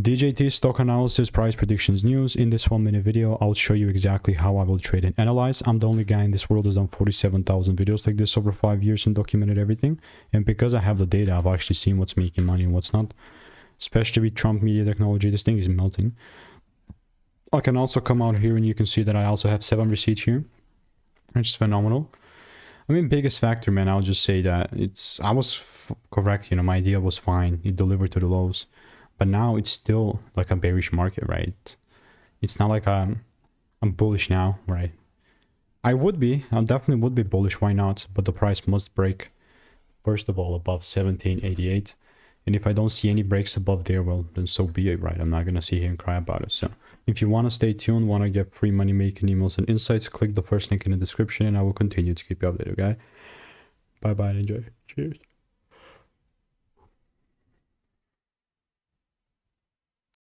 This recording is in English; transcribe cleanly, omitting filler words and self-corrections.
DJT stock analysis price predictions news. In this 1-minute video, I'll show you exactly how I will trade and analyze. I'm the only guy in this world who's done 47,000 videos like this over 5 years and documented everything. And because I have the data, I've actually seen what's making money and what's not. Especially with Trump media technology, this thing is melting. I can also come out here and you can see that I also have 7 receipts here. It's phenomenal. I mean, biggest factor, man, I'll just say that I was correct, you know, my idea was fine. It delivered to the lows. But now it's still like a bearish market, right? It's not like I'm bullish now, right? I definitely would be bullish, why not? But the price must break, first of all, above 1788. And if I don't see any breaks above there, well, then so be it, right? I'm not going to sit here and cry about it. So if you want to stay tuned, want to get free money making emails and insights, click the first link in the description and I will continue to keep you updated, okay? Bye-bye and enjoy. Cheers.